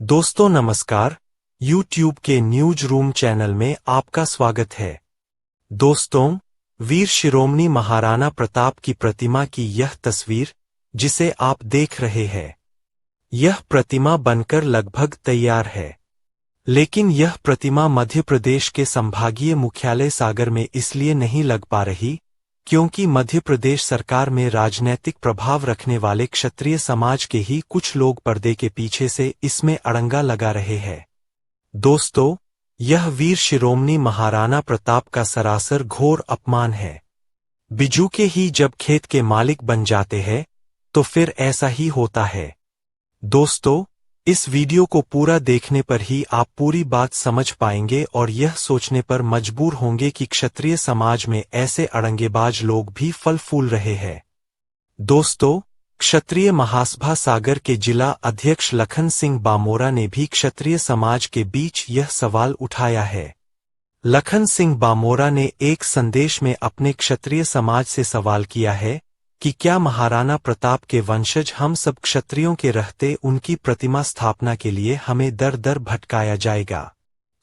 दोस्तों नमस्कार, YouTube के न्यूज रूम चैनल में आपका स्वागत है। दोस्तों, वीर शिरोमणि महाराणा प्रताप की प्रतिमा की यह तस्वीर, जिसे आप देख रहे हैं, यह प्रतिमा बनकर लगभग तैयार है। लेकिन यह प्रतिमा मध्य प्रदेश के संभागीय मुख्यालय सागर में इसलिए नहीं लग पा रही, क्योंकि मध्य प्रदेश सरकार में राजनैतिक प्रभाव रखने वाले क्षत्रिय समाज के ही कुछ लोग पर्दे के पीछे से इसमें अड़ंगा लगा रहे हैं। दोस्तों, यह वीर शिरोमणि महाराणा प्रताप का सरासर घोर अपमान है। बिजू के ही जब खेत के मालिक बन जाते हैं, तो फिर ऐसा ही होता है। दोस्तों, इस वीडियो को पूरा देखने पर ही आप पूरी बात समझ पाएंगे और यह सोचने पर मजबूर होंगे कि क्षत्रिय समाज में ऐसे अड़ंगेबाज लोग भी फल फूल रहे हैं। दोस्तों, क्षत्रिय महासभा सागर के जिला अध्यक्ष लखन सिंह बामोरा ने भी क्षत्रिय समाज के बीच यह सवाल उठाया है। लखन सिंह बामोरा ने एक संदेश में अपने क्षत्रिय समाज से सवाल किया है कि क्या महाराणा प्रताप के वंशज हम सब क्षत्रियों के रहते उनकी प्रतिमा स्थापना के लिए हमें दर दर भटकाया जाएगा।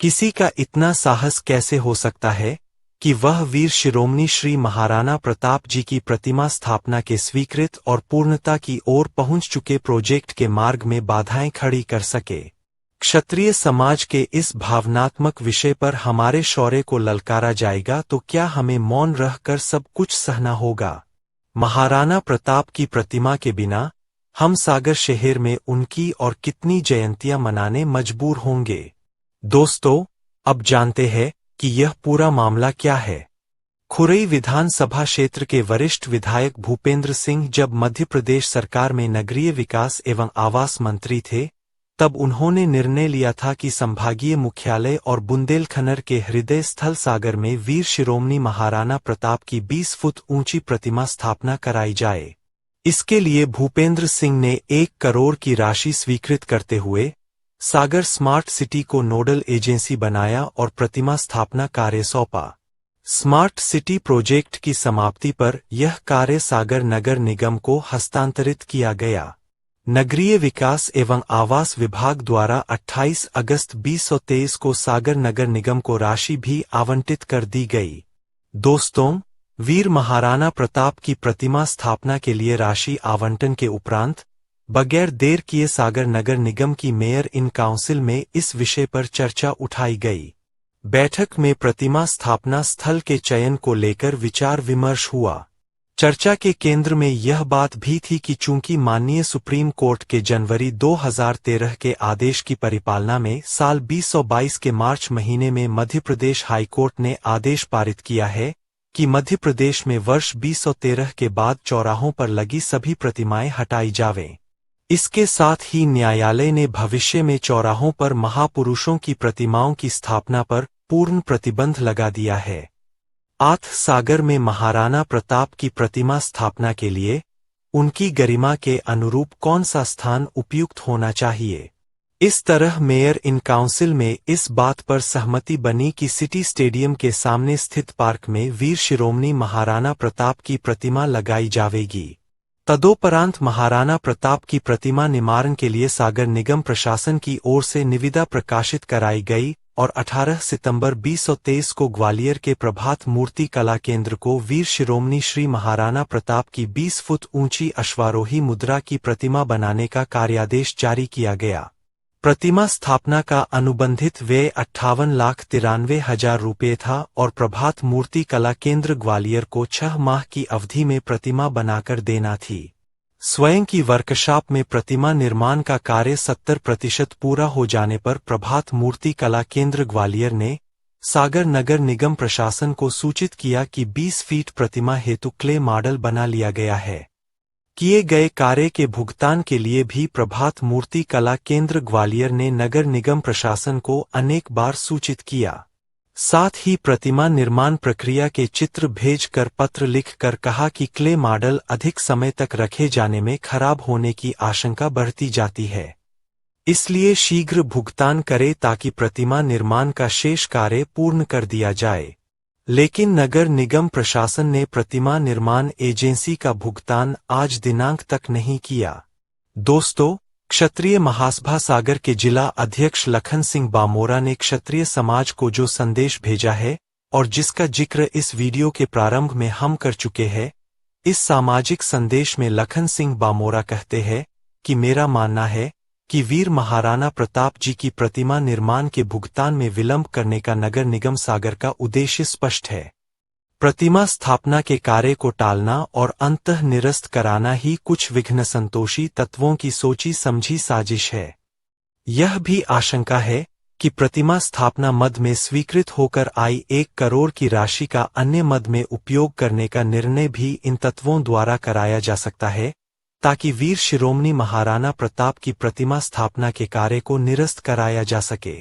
किसी का इतना साहस कैसे हो सकता है कि वह वीर शिरोमणि श्री महाराणा प्रताप जी की प्रतिमा स्थापना के स्वीकृत और पूर्णता की ओर पहुंच चुके प्रोजेक्ट के मार्ग में बाधाएं खड़ी कर सके। क्षत्रिय समाज के इस भावनात्मक विषय पर हमारे शौर्य को ललकारा जाएगा तो क्या हमें मौन रहकर सब कुछ सहना होगा। महाराणा प्रताप की प्रतिमा के बिना हम सागर शहर में उनकी और कितनी जयंतियां मनाने मजबूर होंगे। दोस्तों, अब जानते हैं कि यह पूरा मामला क्या है। खुरई विधानसभा क्षेत्र के वरिष्ठ विधायक भूपेंद्र सिंह जब मध्य प्रदेश सरकार में नगरीय विकास एवं आवास मंत्री थे, तब उन्होंने निर्णय लिया था कि संभागीय मुख्यालय और बुंदेलखंड के हृदय स्थल सागर में वीर शिरोमणि महाराणा प्रताप की 20 फुट ऊंची प्रतिमा स्थापना कराई जाए। इसके लिए भूपेंद्र सिंह ने 1 करोड़ की राशि स्वीकृत करते हुए सागर स्मार्ट सिटी को नोडल एजेंसी बनाया और प्रतिमा स्थापना कार्य सौंपा। स्मार्ट सिटी प्रोजेक्ट की समाप्ति पर यह कार्य सागर नगर निगम को हस्तांतरित किया गया। नगरीय विकास एवं आवास विभाग द्वारा 28 अगस्त 2023 को सागर नगर निगम को राशि भी आवंटित कर दी गई। दोस्तों, वीर महाराणा प्रताप की प्रतिमा स्थापना के लिए राशि आवंटन के उपरांत बगैर देर किए सागर नगर निगम की मेयर इन काउंसिल में इस विषय पर चर्चा उठाई गई। बैठक में प्रतिमा स्थापना स्थल के चयन को लेकर विचार विमर्श हुआ। चर्चा के केंद्र में यह बात भी थी कि चूंकि माननीय सुप्रीम कोर्ट के जनवरी 2013 के आदेश की परिपालना में साल 2022 के मार्च महीने में मध्य प्रदेश हाईकोर्ट ने आदेश पारित किया है कि मध्य प्रदेश में वर्ष 2013 के बाद चौराहों पर लगी सभी प्रतिमाएं हटाई जावें। इसके साथ ही न्यायालय ने भविष्य में चौराहों पर महापुरुषों की प्रतिमाओं की स्थापना पर पूर्ण प्रतिबंध लगा दिया है। सागर में महाराणा प्रताप की प्रतिमा स्थापना के लिए उनकी गरिमा के अनुरूप कौन सा स्थान उपयुक्त होना चाहिए। इस तरह मेयर इन काउंसिल में इस बात पर सहमति बनी कि सिटी स्टेडियम के सामने स्थित पार्क में वीर शिरोमणि महाराणा प्रताप की प्रतिमा लगाई जाएगी। तदोपरांत महाराणा प्रताप की प्रतिमा निर्माण के लिए सागर निगम प्रशासन की ओर से निविदा प्रकाशित कराई गई और 18 सितंबर 2023 को ग्वालियर के प्रभात मूर्ति कला केंद्र को वीर शिरोमणि श्री महाराणा प्रताप की 20 फुट ऊंची अश्वारोही मुद्रा की प्रतिमा बनाने का कार्यादेश जारी किया गया। प्रतिमा स्थापना का अनुबंधित व्यय 58,93,000 रुपये था और प्रभात मूर्ति कला केंद्र ग्वालियर को 6 माह की अवधि में प्रतिमा बनाकर देना थी। स्वयं की वर्कशॉप में प्रतिमा निर्माण का कार्य 70% पूरा हो जाने पर प्रभात मूर्ति कला केंद्र ग्वालियर ने सागर नगर निगम प्रशासन को सूचित किया कि 20 फीट प्रतिमा हेतु क्ले मॉडल बना लिया गया है। किए गए कार्य के भुगतान के लिए भी प्रभात मूर्ति कला केंद्र ग्वालियर ने नगर निगम प्रशासन को अनेक बार सूचित किया। साथ ही प्रतिमा निर्माण प्रक्रिया के चित्र भेजकर पत्र लिखकर कहा कि क्ले मॉडल अधिक समय तक रखे जाने में खराब होने की आशंका बढ़ती जाती है, इसलिए शीघ्र भुगतान करे ताकि प्रतिमा निर्माण का शेष कार्य पूर्ण कर दिया जाए। लेकिन नगर निगम प्रशासन ने प्रतिमा निर्माण एजेंसी का भुगतान आज दिनांक तक नहीं किया। दोस्तों, क्षत्रिय महासभा सागर के जिला अध्यक्ष लखन सिंह बामोरा ने क्षत्रिय समाज को जो संदेश भेजा है और जिसका जिक्र इस वीडियो के प्रारंभ में हम कर चुके हैं, इस सामाजिक संदेश में लखन सिंह बामोरा कहते हैं कि मेरा मानना है कि वीर महाराणा प्रताप जी की प्रतिमा निर्माण के भुगतान में विलंब करने का नगर निगम सागर का उद्देश्य स्पष्ट है। प्रतिमा स्थापना के कार्य को टालना और अंततः निरस्त कराना ही कुछ विघ्न संतोषी तत्वों की सोची समझी साजिश है। यह भी आशंका है कि प्रतिमा स्थापना मद में स्वीकृत होकर आई 1 करोड़ की राशि का अन्य मद में उपयोग करने का निर्णय भी इन तत्वों द्वारा कराया जा सकता है, ताकि वीर शिरोमणि महाराणा प्रताप की प्रतिमा स्थापना के कार्य को निरस्त कराया जा सके।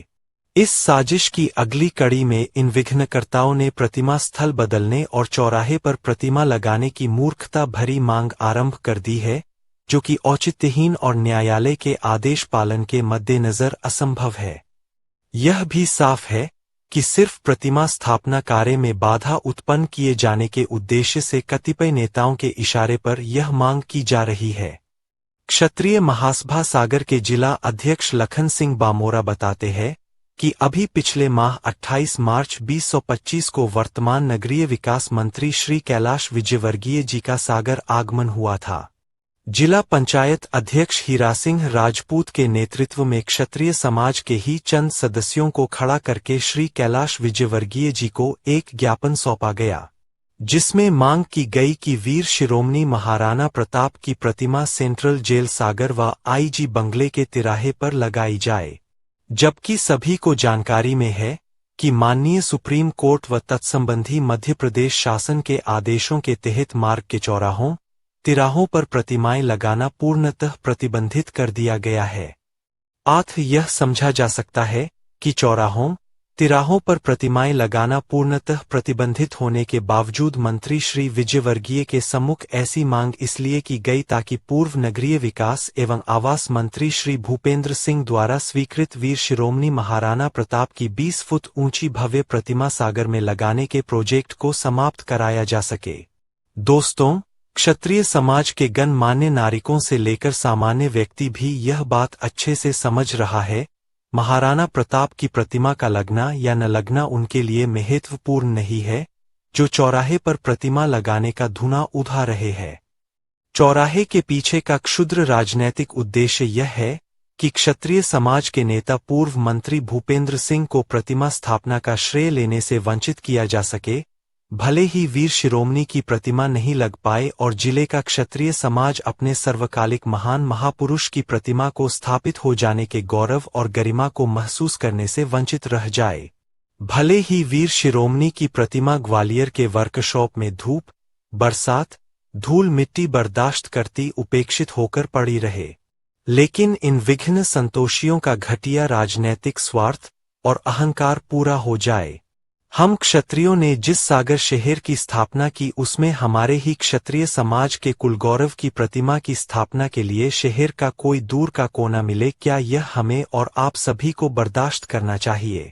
इस साजिश की अगली कड़ी में इन विघ्नकर्ताओं ने प्रतिमा स्थल बदलने और चौराहे पर प्रतिमा लगाने की मूर्खता भरी मांग आरंभ कर दी है, जो कि औचित्यहीन और न्यायालय के आदेश पालन के मद्देनजर असंभव है। यह भी साफ है कि सिर्फ प्रतिमा स्थापना कार्य में बाधा उत्पन्न किए जाने के उद्देश्य से कतिपय नेताओं के इशारे पर यह मांग की जा रही है। क्षत्रिय महासभा सागर के जिला अध्यक्ष लखन सिंह बामोरा बताते हैं कि अभी पिछले माह 28 मार्च 2025 को वर्तमान नगरीय विकास मंत्री श्री कैलाश विजयवर्गीय जी का सागर आगमन हुआ था। जिला पंचायत अध्यक्ष हीरा सिंह राजपूत के नेतृत्व में क्षत्रिय समाज के ही चंद सदस्यों को खड़ा करके श्री कैलाश विजयवर्गीय जी को एक ज्ञापन सौंपा गया, जिसमें मांग की गई कि वीर शिरोमणि महाराणा प्रताप की प्रतिमा सेंट्रल जेल सागर व आईजी बंगले के तिराहे पर लगाई जाए। जबकि सभी को जानकारी में है कि माननीय सुप्रीम कोर्ट व तत्संबंधी मध्य प्रदेश शासन के आदेशों के तहत मार्ग के चौराहों तिराहों पर प्रतिमाएं लगाना पूर्णतः प्रतिबंधित कर दिया गया है। यह समझा जा सकता है कि चौराहों तिराहों पर प्रतिमाएं लगाना पूर्णतः प्रतिबंधित होने के बावजूद मंत्री श्री विजयवर्गीय के सम्मुख ऐसी मांग इसलिए की गई ताकि पूर्व नगरीय विकास एवं आवास मंत्री श्री भूपेंद्र सिंह द्वारा स्वीकृत वीर शिरोमणि महाराणा प्रताप की 20 फुट ऊंची भव्य प्रतिमा सागर में लगाने के प्रोजेक्ट को समाप्त कराया जा सके। दोस्तों, क्षत्रिय समाज के गणमान्य नागरिकों से लेकर सामान्य व्यक्ति भी यह बात अच्छे से समझ रहा है, महाराणा प्रताप की प्रतिमा का लगना या न लगना उनके लिए महत्वपूर्ण नहीं है, जो चौराहे पर प्रतिमा लगाने का धुआं उड़ा रहे हैं। चौराहे के पीछे का क्षुद्र राजनैतिक उद्देश्य यह है कि क्षत्रिय समाज के नेता पूर्व मंत्री भूपेंद्र सिंह को प्रतिमा स्थापना का श्रेय लेने से वंचित किया जा सके। भले ही वीर शिरोमणि की प्रतिमा नहीं लग पाए और जिले का क्षत्रिय समाज अपने सर्वकालिक महान महापुरुष की प्रतिमा को स्थापित हो जाने के गौरव और गरिमा को महसूस करने से वंचित रह जाए। भले ही वीर शिरोमणि की प्रतिमा ग्वालियर के वर्कशॉप में धूप, बरसात, धूल मिट्टी बर्दाश्त करती उपेक्षित होकर पड़ी रहे, लेकिन इन विघ्न संतोषियों का घटिया राजनैतिक स्वार्थ और अहंकार पूरा हो जाए। हम क्षत्रियों ने जिस सागर शहर की स्थापना की उसमें हमारे ही क्षत्रिय समाज के कुलगौरव की प्रतिमा की स्थापना के लिए शहर का कोई दूर का कोना मिले, क्या यह हमें और आप सभी को बर्दाश्त करना चाहिए?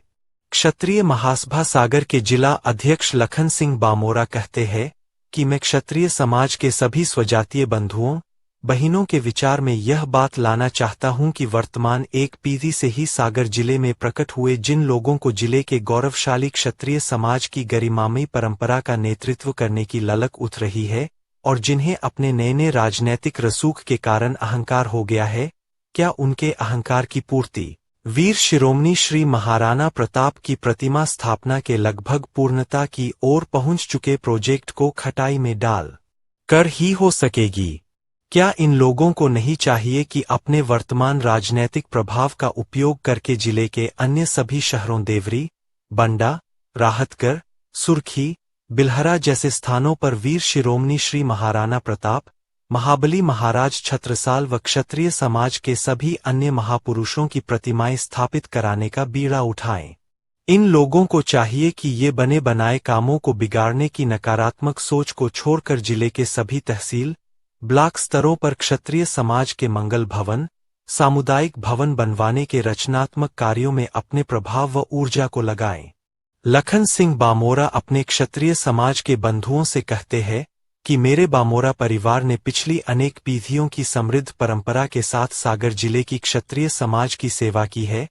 क्षत्रिय महासभा सागर के जिला अध्यक्ष लखन सिंह बामोरा कहते हैं कि मैं क्षत्रिय समाज के सभी स्वजातीय बंधुओं बहिनों के विचार में यह बात लाना चाहता हूं कि वर्तमान एक पीढ़ी से ही सागर जिले में प्रकट हुए जिन लोगों को जिले के गौरवशाली क्षत्रिय समाज की गरिमामयी परंपरा का नेतृत्व करने की ललक उठ रही है और जिन्हें अपने नए नए राजनैतिक रसूख के कारण अहंकार हो गया है, क्या उनके अहंकार की पूर्ति वीर शिरोमणि श्री महाराणा प्रताप की प्रतिमा स्थापना के लगभग पूर्णता की ओर पहुंच चुके प्रोजेक्ट को खटाई में डाल कर ही हो सकेगी? क्या इन लोगों को नहीं चाहिए कि अपने वर्तमान राजनैतिक प्रभाव का उपयोग करके जिले के अन्य सभी शहरों देवरी, बंडा, राहतगर, सुर्खी, बिलहरा जैसे स्थानों पर वीर शिरोमणि श्री महाराणा प्रताप, महाबली महाराज छत्रसाल व क्षत्रिय समाज के सभी अन्य महापुरुषों की प्रतिमाएं स्थापित कराने का बीड़ा उठाएं? इन लोगों को चाहिए कि ये बने बनाए कामों को बिगाड़ने की नकारात्मक सोच को छोड़कर जिले के सभी तहसील, ब्लॉक स्तरों पर क्षत्रिय समाज के मंगल भवन, सामुदायिक भवन बनवाने के रचनात्मक कार्यों में अपने प्रभाव व ऊर्जा को लगाएं। लखन सिंह बामोरा अपने क्षत्रिय समाज के बंधुओं से कहते हैं कि मेरे बामोरा परिवार ने पिछली अनेक पीढ़ियों की समृद्ध परंपरा के साथ सागर जिले की क्षत्रिय समाज की सेवा की है।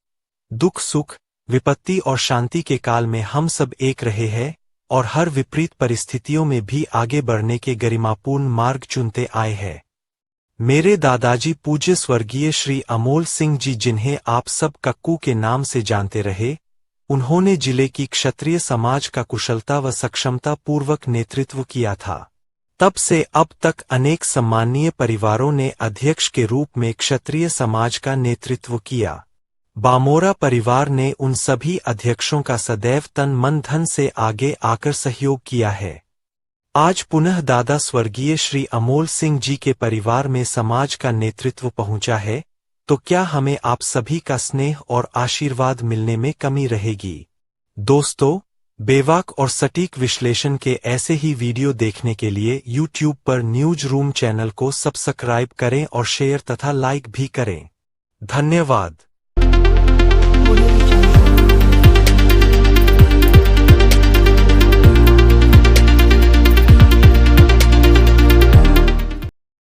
दुख सुख, विपत्ति और शांति के काल में हम सब एक रहे हैं और हर विपरीत परिस्थितियों में भी आगे बढ़ने के गरिमापूर्ण मार्ग चुनते आए हैं। मेरे दादाजी पूज्य स्वर्गीय श्री अमोल सिंह जी, जिन्हें आप सब कक्कू के नाम से जानते रहे, उन्होंने जिले की क्षत्रिय समाज का कुशलता व सक्षमता पूर्वक नेतृत्व किया था। तब से अब तक अनेक सम्मानीय परिवारों ने अध्यक्ष के रूप में क्षत्रिय समाज का नेतृत्व किया। बामोरा परिवार ने उन सभी अध्यक्षों का सदैव तन मन धन से आगे आकर सहयोग किया है। आज पुनः दादा स्वर्गीय श्री अमोल सिंह जी के परिवार में समाज का नेतृत्व पहुंचा है, तो क्या हमें आप सभी का स्नेह और आशीर्वाद मिलने में कमी रहेगी? दोस्तों, बेबाक और सटीक विश्लेषण के ऐसे ही वीडियो देखने के लिए YouTube पर न्यूज रूम चैनल को सब्सक्राइब करें और शेयर तथा लाइक भी करें। धन्यवाद।